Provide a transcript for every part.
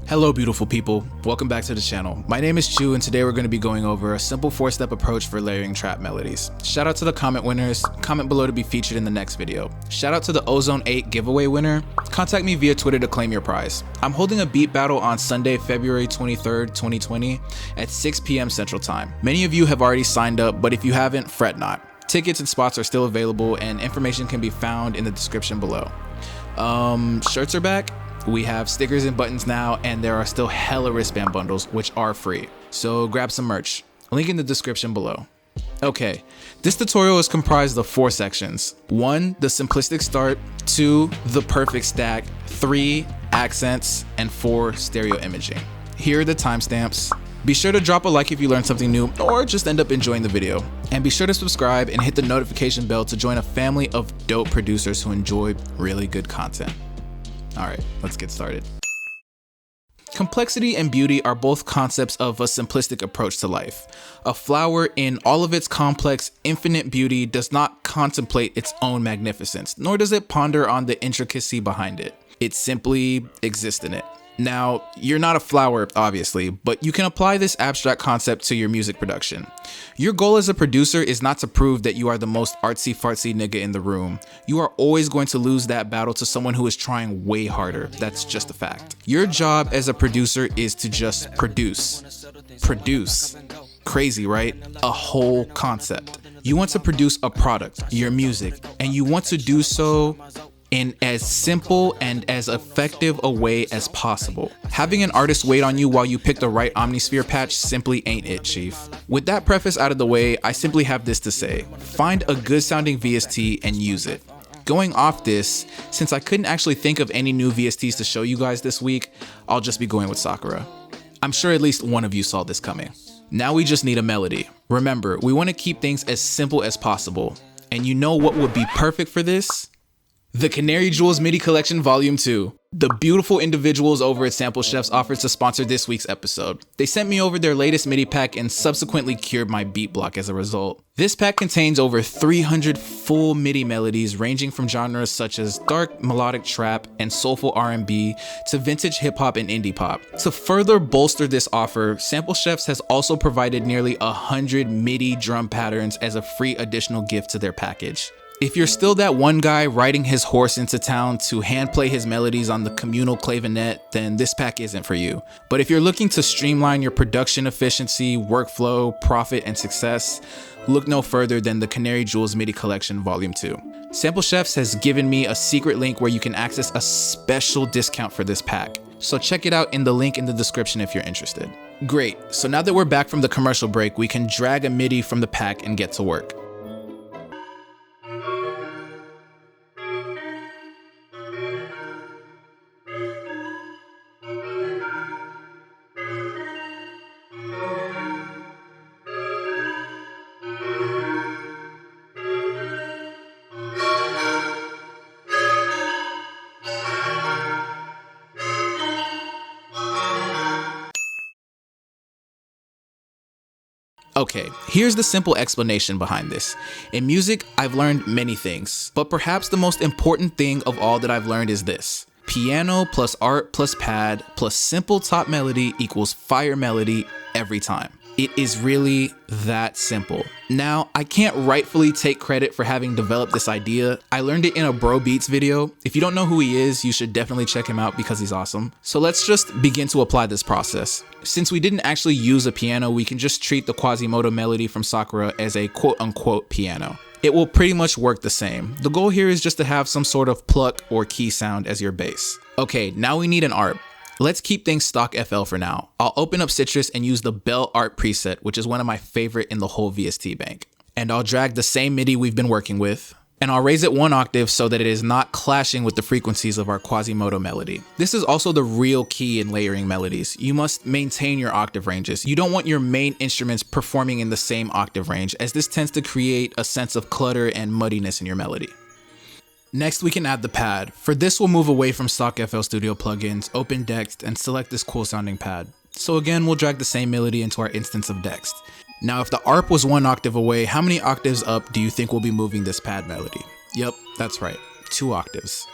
Hello beautiful people, welcome back to the channel. My name is Chu and today we're going to be going over a simple 4-step approach for layering trap melodies. Shout out to the comment winners, comment below to be featured in the next video. Shout out to the Ozone 8 giveaway winner, contact me via Twitter to claim your prize. I'm holding a beat battle on Sunday, February 23rd, 2020 at 6 p.m. Central Time. Many of you have already signed up, but if you haven't, fret not. Tickets and spots are still available and information can be found in the description below. Shirts are back. We have stickers and buttons now, and there are still hella wristband bundles, which are free. So grab some merch. Link in the description below. Okay, this tutorial is comprised of 4 sections. 1, the simplistic start. 2, the perfect stack. 3, accents. And 4, stereo imaging. Here are the timestamps. Be sure to drop a like if you learned something new or just end up enjoying the video. And be sure to subscribe and hit the notification bell to join a family of dope producers who enjoy really good content. Alright, let's get started. Complexity and beauty are both concepts of a simplistic approach to life. A flower in all of its complex, infinite beauty does not contemplate its own magnificence, nor does it ponder on the intricacy behind it. It simply exists in it. Now, you're not a flower, obviously, but you can apply this abstract concept to your music production. Your goal as a producer is not to prove that you are the most artsy-fartsy nigga in the room. You are always going to lose that battle to someone who is trying way harder. That's just a fact. Your job as a producer is to just produce. Produce. Crazy, right? A whole concept. You want to produce a product, your music, and you want to do so in as simple and as effective a way as possible. Having an artist wait on you while you pick the right Omnisphere patch simply ain't it, chief. With that preface out of the way, I simply have this to say. Find a good sounding VST and use it. Going off this, since I couldn't actually think of any new VSTs to show you guys this week, I'll just be going with Sakura. I'm sure at least one of you saw this coming. Now we just need a melody. Remember, we want to keep things as simple as possible. And you know what would be perfect for this? The Canary Jewels MIDI Collection Volume 2. The beautiful individuals over at Sample Chefs offered to sponsor this week's episode. They sent me over their latest MIDI pack and subsequently cured my beat block as a result. This pack contains over 300 full MIDI melodies ranging from genres such as dark melodic trap and soulful R&B to vintage hip hop and indie pop. To further bolster this offer, Sample Chefs has also provided nearly 100 MIDI drum patterns as a free additional gift to their package. If you're still that one guy riding his horse into town to hand play his melodies on the communal clavinet, then this pack isn't for you. But if you're looking to streamline your production efficiency, workflow, profit, and success, look no further than the Canary Jewels MIDI Collection Volume 2. Sample Chefs has given me a secret link where you can access a special discount for this pack. So check it out in the link in the description if you're interested. Great, so now that we're back from the commercial break, we can drag a MIDI from the pack and get to work. Okay, here's the simple explanation behind this. In music, I've learned many things, but perhaps the most important thing of all that I've learned is this. Piano plus art plus pad plus simple top melody equals fire melody every time. It is really that simple. Now, I can't rightfully take credit for having developed this idea. I learned it in a Bro Beats video. If you don't know who he is, you should definitely check him out because he's awesome. So let's just begin to apply this process. Since we didn't actually use a piano, we can just treat the Quasimodo melody from Sakura as a quote-unquote piano. It will pretty much work the same. The goal here is just to have some sort of pluck or key sound as your bass. Okay, now we need an ARP. Let's keep things stock FL for now. I'll open up Citrus and use the Bell Art preset, which is one of my favorite in the whole VST bank. And I'll drag the same MIDI we've been working with, and I'll raise it 1 octave so that it is not clashing with the frequencies of our Quasimodo melody. This is also the real key in layering melodies. You must maintain your octave ranges. You don't want your main instruments performing in the same octave range, as this tends to create a sense of clutter and muddiness in your melody. Next, we can add the pad. For this, we'll move away from stock FL Studio plugins, open Dext, and select this cool sounding pad. So again, we'll drag the same melody into our instance of Dext. Now, if the ARP was 1 octave away, how many octaves up do you think we'll be moving this pad melody? Yep, that's right, 2 octaves.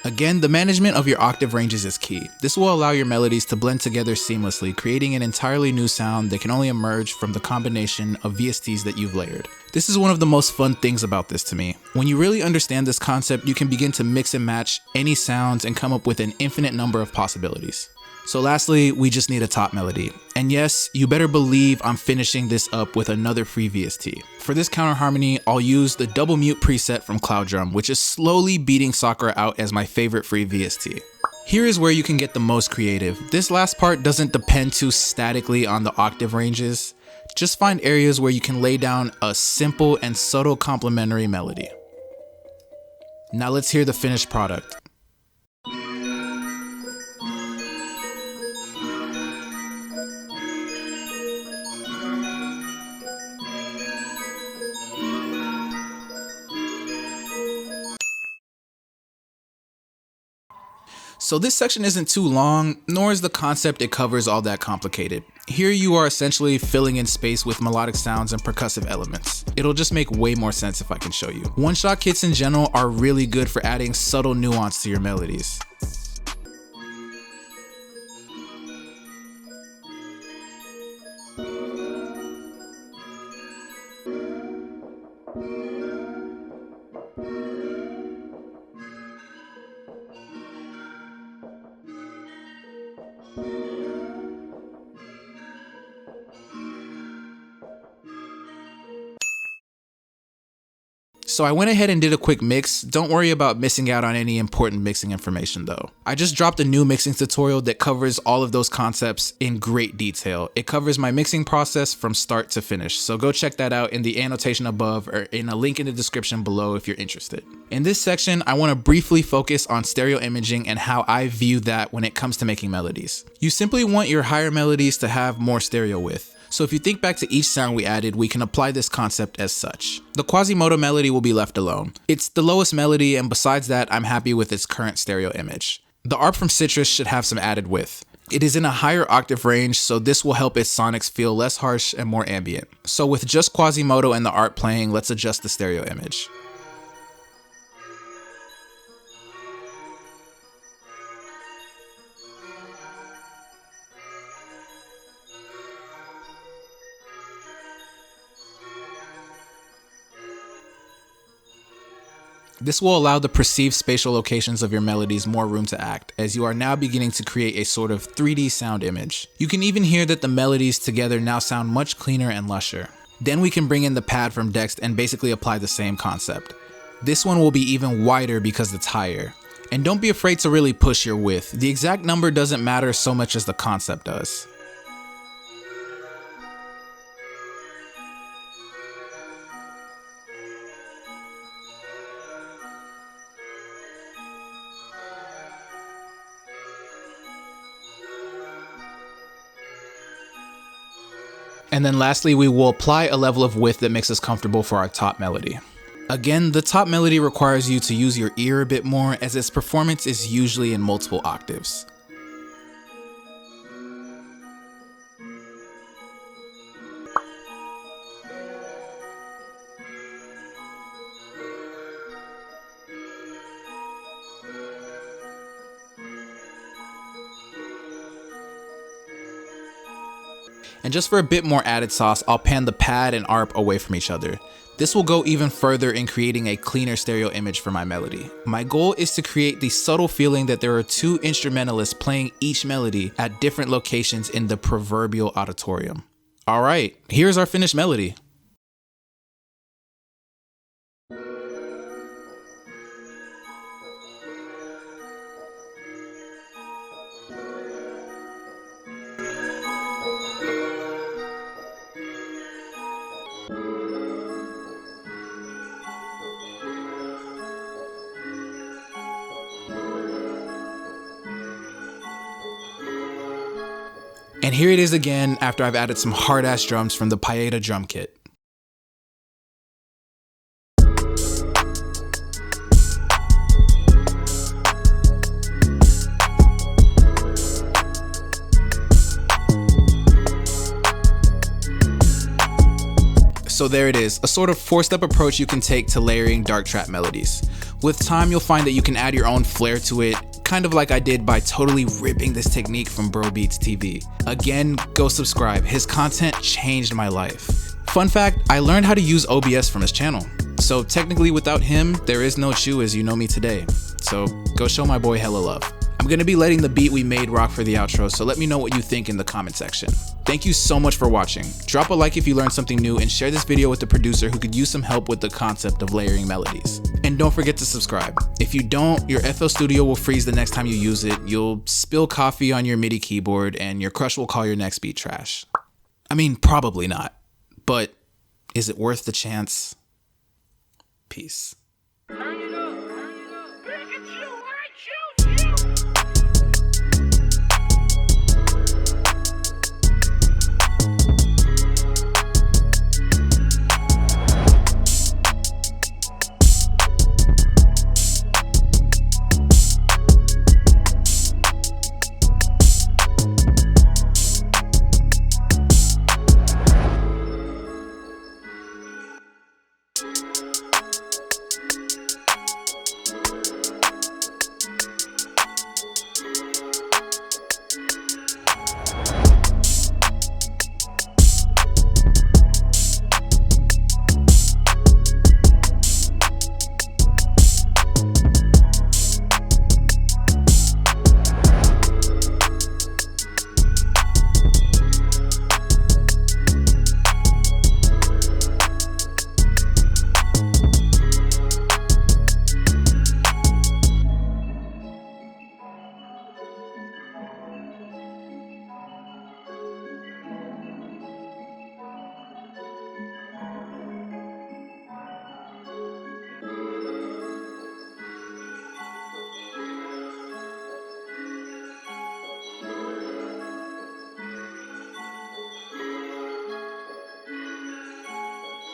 Again, the management of your octave ranges is key. This will allow your melodies to blend together seamlessly, creating an entirely new sound that can only emerge from the combination of VSTs that you've layered. This is one of the most fun things about this to me. When you really understand this concept, you can begin to mix and match any sounds and come up with an infinite number of possibilities. So lastly, we just need a top melody. And yes, you better believe I'm finishing this up with another free VST. For this counter harmony, I'll use the double mute preset from Cloud Drum, which is slowly beating Sakura out as my favorite free VST. Here is where you can get the most creative. This last part doesn't depend too statically on the octave ranges. Just find areas where you can lay down a simple and subtle complementary melody. Now let's hear the finished product. So this section isn't too long, nor is the concept it covers all that complicated. Here you are essentially filling in space with melodic sounds and percussive elements. It'll just make way more sense if I can show you. One-shot kits in general are really good for adding subtle nuance to your melodies. So I went ahead and did a quick mix. Don't worry about missing out on any important mixing information though. I just dropped a new mixing tutorial that covers all of those concepts in great detail. It covers my mixing process from start to finish. So go check that out in the annotation above or in a link in the description below if you're interested. In this section, I want to briefly focus on stereo imaging and how I view that when it comes to making melodies. You simply want your higher melodies to have more stereo width. So if you think back to each sound we added, we can apply this concept as such. The Quasimodo melody will be left alone. It's the lowest melody, and besides that, I'm happy with its current stereo image. The ARP from Citrus should have some added width. It is in a higher octave range, so this will help its sonics feel less harsh and more ambient. So with just Quasimodo and the ARP playing, let's adjust the stereo image. This will allow the perceived spatial locations of your melodies more room to act, as you are now beginning to create a sort of 3D sound image. You can even hear that the melodies together now sound much cleaner and lusher. Then we can bring in the pad from Dext and basically apply the same concept. This one will be even wider because it's higher. And don't be afraid to really push your width. The exact number doesn't matter so much as the concept does. And then lastly, we will apply a level of width that makes us comfortable for our top melody. Again, the top melody requires you to use your ear a bit more, as its performance is usually in multiple octaves. And just for a bit more added sauce, I'll pan the pad and ARP away from each other. This will go even further in creating a cleaner stereo image for my melody. My goal is to create the subtle feeling that there are two instrumentalists playing each melody at different locations in the proverbial auditorium. Alright, here's our finished melody. And here it is again after I've added some hard-ass drums from the Paeta drum kit. So there it is, a sort of four-step approach you can take to layering dark trap melodies. With time, you'll find that you can add your own flair to it, kind of like I did by totally ripping this technique from Bro Beats TV. Again, go subscribe. His content changed my life. Fun fact, I learned how to use OBS from his channel. So technically without him, there is no Chew as you know me today. So go show my boy hella love. I'm gonna be letting the beat we made rock for the outro, so let me know what you think in the comment section. Thank you so much for watching. Drop a like if you learned something new and share this video with the producer who could use some help with the concept of layering melodies. And don't forget to subscribe. If you don't, your FL Studio will freeze the next time you use it, you'll spill coffee on your MIDI keyboard, and your crush will call your next beat trash. I mean, probably not, but is it worth the chance? Peace. Turn it up, turn it up.